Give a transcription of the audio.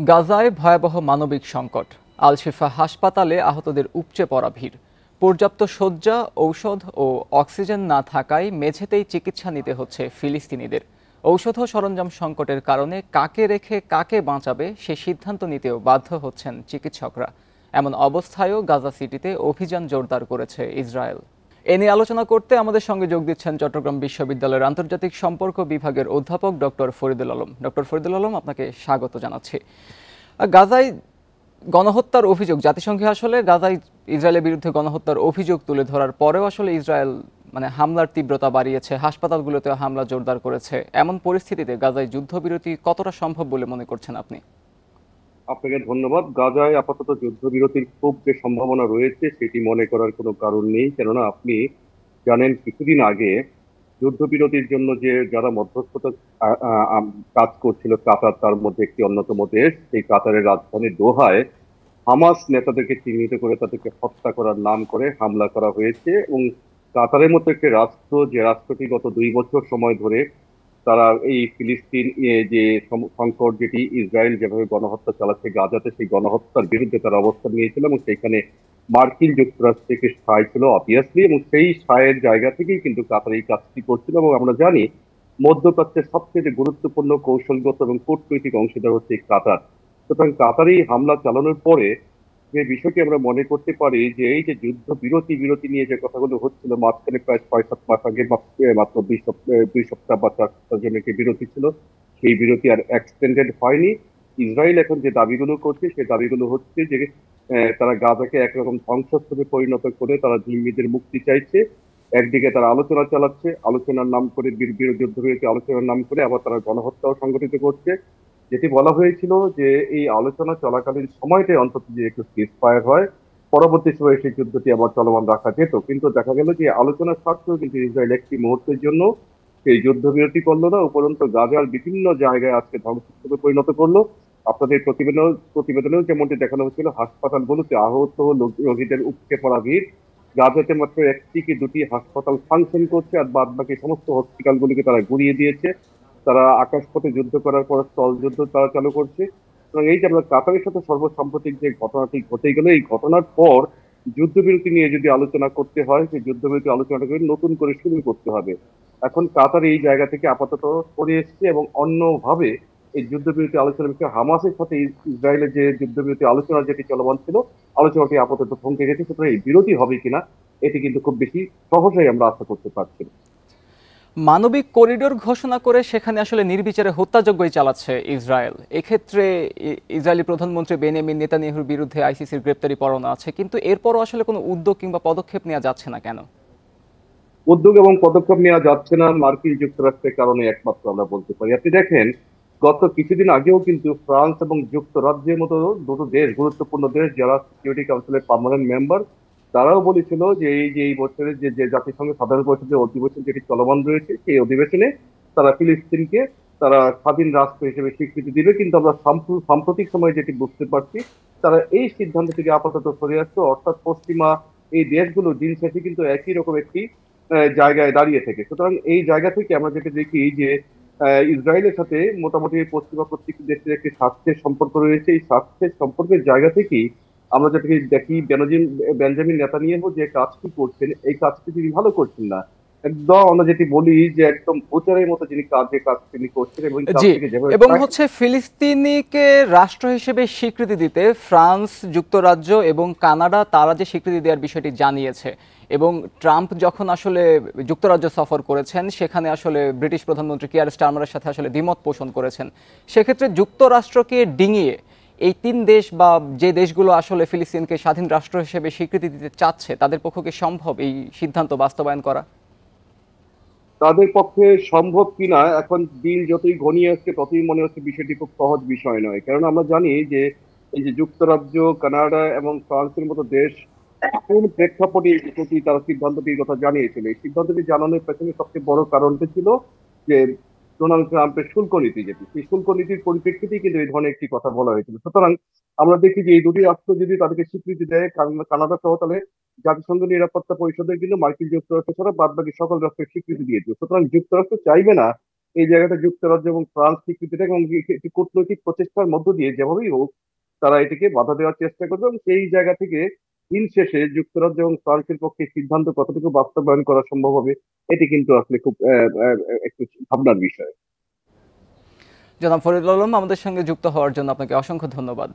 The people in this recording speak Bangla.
গাজায় ভয়াবহ মানবিক সংকট। আল শিফা হাসপাতালে আহতদের উপচে পড়া ভিড়। পর্যাপ্ত শয্যা, ঔষধ ও অক্সিজেন না থাকায় মেঝেতেই চিকিৎসা নিতে হচ্ছে ফিলিস্তিনিদের। ঔষধ ও সরঞ্জাম সংকটের কারণে কাকে রেখে কাকে বাঁচাবে সে সিদ্ধান্ত নিতেও বাধ্য হচ্ছেন চিকিৎসকরা। এমন অবস্থায়ও গাজা সিটিতে অভিযান জোরদার করেছে ইসরায়েল। এ নিয়ে আলোচনা করতে আমাদের সঙ্গে যোগ দিচ্ছেন চট্টগ্রাম বিশ্ববিদ্যালয়ের আন্তর্জাতিক সম্পর্ক বিভাগের অধ্যাপক ডক্টর ফরিদুল আলম। ডক্টর ফরিদুল আলম, আপনাকে স্বাগত জানাচ্ছি। গাজায় গণহত্যার অভিযোগ, জাতিসংঘে আসলে গাজায় ইসরায়েলের বিরুদ্ধে গণহত্যার অভিযোগ তুলে ধরার পরেও আসলে ইসরায়েল হামলার তীব্রতা বাড়িয়েছে, হাসপাতালগুলোতেও হামলা জোরদার করেছে। এমন পরিস্থিতিতে গাজায় যুদ্ধবিরতি কতটা সম্ভব বলে মনে করছেন আপনি? আপনাকে ধন্যবাদ। গাজায় আপাতত যুদ্ধবিরতির খুব যে সম্ভাবনা রয়েছে সেটি মনে করার কোনো কারণ নেই, কেননা আপনি জানেন কিছুদিন আগে যুদ্ধবিরতির জন্য যে যারা মধ্যস্থতা কাজ করছিল, কাতার তার মধ্যে একটি অন্যতম দেশ, সেই কাতারের রাজধানী দোহায় হামাস নেতাদেরকে চিহ্নিত করে তাদেরকে হত্যা করার নাম করে হামলা করা হয়েছে। এবং কাতারের মতো একটি রাষ্ট্র, যে রাষ্ট্রটি গত 2 বছর সময় ধরে তারা এই ফিলিস্তিন যে সংকট, যেটি ইসরায়েল যেভাবে গণহত্যা চালাচ্ছে গাজাতে, সেই গণহত্যার বিরুদ্ধে তারা অবস্থান নিয়েছিল এবং সেইখানে মার্কিন যুক্তরাষ্ট্র থেকে সায় ছিল অবভিয়াসলি, এবং সেই সায়ের জায়গা থেকেই কিন্তু কাতার এই কাজটি করছিল। এবং আমরা জানি মধ্যপ্রাচ্যের সবচেয়ে গুরুত্বপূর্ণ কৌশলগত এবং কূটনৈতিক অংশীদার হচ্ছে এই কাতার। সুতরাং কাতারি হামলা চালানোর পরে যে বিষয়টি আমরা মনে করতে পারি যে এই যে যুদ্ধ বিরতি বিরতি নিয়ে যে কথাগুলো হচ্ছিল মাঝখানে প্রায় 6-7 মাস আগে, মাত্র 2 সপ্তাহ বা 4 সপ্তাহের জন্য একটি বিরতি ছিল, সেই বিরতি আর এক্সটেন্ডেড হয়নি। ইসরায়েল এখন যে দাবিগুলো করছে সেই দাবিগুলো হচ্ছে যে তারা গাজাকে একরকম ধ্বংসস্তূপে পরিণত করে তারা জিম্মিদের মুক্তি চাইছে। একদিকে তারা আলোচনা চালাচ্ছে, আলোচনার নাম করে যুদ্ধবিরতি আলোচনার নাম করে আবার তারা গণহত্যাও সংগঠিত করছে। যেটি বলা হয়েছিল যে এই আলোচনা চলাকালীন সময়টাই অন্তত যে একটু সিজ ফায়ার হয়, পরবর্তী সময়ে সেই যুদ্ধটি আবার চলমান রাখা যেত। কিন্তু দেখা গেল যে আলোচনার স্বার্থেও কিন্তু ইসরায়েল একটি মুহূর্তের জন্য সেই যুদ্ধবিরতি করলো না, উপরন্ত গাজার বিভিন্ন জায়গায় আজকে ধ্বংসস্তূপে পরিণত করলো। আপনাদের প্রতিবেদনেও যেমনটি দেখানো হচ্ছিল, হাসপাতালগুলোতে আহত রোগীদের উপচে পড়া ভিড়। গাজাতে মাত্র একটি কি দুটি হাসপাতাল ফাংশন করছে, আর বাদ বাকি সমস্ত হসপিটালগুলিকে তারা গুড়িয়ে দিয়েছে। তারা আকাশপথে যুদ্ধ করার পর স্থল যুদ্ধ তারা চালু করছে। এবং এই যে আমরা কাতারের সাথে সর্বসাম্প্রতিক যে ঘটনাটি ঘটে গেল, এই ঘটনার পর যুদ্ধবিরতি নিয়ে যদি আলোচনা করতে হয়, সেই যুদ্ধবিরতি আলোচনাটাকে নতুন করে শুরু করতে হবে। এখন কাতার এই জায়গা থেকে আপাতত সরে এসছে এবং অন্যভাবে এই যুদ্ধবিরতি আলোচনার বিষয়ে হামাসের সাথে ইসরায়েলের যে যুদ্ধবিরতি আলোচনা যেটি চলমান ছিল, আলোচনাটি আপাতত থমকে গেছে। সুতরাং এই বিরতি হবে কিনা এটি কিন্তু খুব বেশি সহজেই আমরা আশা করতে পারছি না। মানবিক করিডোর ঘোষণা করে সেখানে আসলে নির্বিচারে হত্যাযজ্ঞই চালাচ্ছে ইসরায়েল। এক্ষেত্রে ইসরায়েলি প্রধানমন্ত্রী বেনিয়ামিন নেতানিয়াহুর বিরুদ্ধে আইসিসির গ্রেপ্তারি পরোয়ানা আছে, কিন্তু এরপরও আসলে কোনো উদ্যোগ কিংবা পদক্ষেপ নেওয়া যাচ্ছে না কেন? উদ্যোগ এবং পদক্ষেপ নেওয়া যাচ্ছে না মার্কিন যুক্তরাষ্ট্রের কারণে একমাত্র আমরা বলতে পারি। আপনি দেখেন, গত কিছুদিন আগেও কিন্তু ফ্রান্স এবং যুক্তরাজ্যের মতো দুটো দেশ, গুরুত্বপূর্ণ দেশ যারা সিকিউরিটি কাউন্সিলের পার্মানেন্ট মেম্বার, তারাও বলেছিল যে এই বছরের যে যে জাতিসংঘ সাধারণ পরিষদের অধিবেশন যেটি চলমান রয়েছে, সেই অধিবেশনে তারা ফিলিস্তিনকে তারা স্বাধীন রাষ্ট্র হিসেবে স্বীকৃতি দিবে। কিন্তু আমরা সাম্প্রতিক সময়ে যেটি বুঝতে পারছি, তারা এই সিদ্ধান্ত থেকে আপাতত সরে আসছে। অর্থাৎ পশ্চিমা এই দেশগুলো দিন শেষে কিন্তু একই রকম একটি জায়গায় দাঁড়িয়ে থেকে। সুতরাং এই জায়গা থেকে আমরা যেটা দেখি যে ইসরায়েলের সাথে মোটামুটি পশ্চিমা প্রত্যেকটি দেশের একটি স্বার্থের সম্পর্ক রয়েছে। এই স্বার্থের সম্পর্কের জায়গা থেকেই আমরা যেটাকে দেখি, বেঞ্জামিন নেতানিয়াহু যে কাজটি করছেন, এই কাজটি তিনি ভালো করছেন না। একদম আমরা যেটি বলি যে একদম ভোটারের মতো যিনি কাজ তিনি করছেন, এবং কাজ জি, থেকে যেভাবে এবং ফিলিস্তিনিকে রাষ্ট্র হিসেবে স্বীকৃতি দিতে ফ্রান্স, যুক্তরাজ্য এবং কানাডা তারা যে স্বীকৃতি দেওয়ার বিষয়টি জানিয়েছে। এবং ট্রাম্প যখন আসলে যুক্তরাজ্য সফর করেছেন, সেখানে আসলে ব্রিটিশ প্রধানমন্ত্রী কিয়ার স্টারমারের সাথে আসলে দ্বিমত পোষণ করেছেন। সেক্ষেত্রে যুক্তরাষ্ট্রকে ডিঙিয়ে এই তিন দেশ বা যে দেশগুলো আসলে ফিলিস্তিনকে স্বাধীন রাষ্ট্র হিসেবে স্বীকৃতি দিতে চাচ্ছে, তাদের পক্ষে কি সম্ভব এই সিদ্ধান্ত বাস্তবায়ন করা? তাদের পক্ষে সম্ভব কিনা এখন দিন যতই ঘনিয়ে আসছে ততই মনে হচ্ছে বিষয়টি খুব সহজ বিষয় নয়। কারণ আমরা জানি যে এই যে যুক্তরাজ্য, কানাডা এবং ফ্রান্সের মতো দেশ কোন প্রেক্ষাপটে এই প্রতি তারা সিদ্ধান্তটির কথা জানিয়েছিল। এই সিদ্ধান্তটি জানানোর পেছনে সবচেয়ে বড় কারণটা ছিল যে ডোনাল্ড ট্রাম্পের শুল্ক নীতি, যেটি সেই শুল্ক নীতির পরিপ্রেক্ষিতেই কিন্তু এই ধরনের একটি কথা বলা হয়েছিল। সুতরাং আমরা দেখি যে এই দুটি রাষ্ট্র যদি তাদেরকে স্বীকৃতি দেয়, কানাডা সহ, তাহলে জাতিসংঘ নিরাপত্তা পরিষদের কিন্তু মার্কিন যুক্তরাষ্ট্র ছাড়া বাদ বাকি সকল রাষ্ট্রের স্বীকৃতি দিয়েছে। সুতরাং যুক্তরাষ্ট্র চাইবে না এই জায়গাটা যুক্তরাজ্য এবং ফ্রান্স স্বীকৃতি দেয় এবং একটি কূটনৈতিক প্রচেষ্টার মধ্য দিয়ে যেভাবেই হোক তারা এটিকে বাধা দেওয়ার চেষ্টা করবে এবং সেই জায়গা থেকে দিন শেষে যুক্তরাজ্য এবং ফ্রান্সের পক্ষে সিদ্ধান্ত কতটুকু বাস্তবায়ন করা সম্ভব হবে এটি কিন্তু আসলে খুব একটু ভাবনার বিষয়। জনাব ফরিদুল আলম, আমাদের সঙ্গে যুক্ত হওয়ার জন্য আপনাকে অসংখ্য ধন্যবাদ।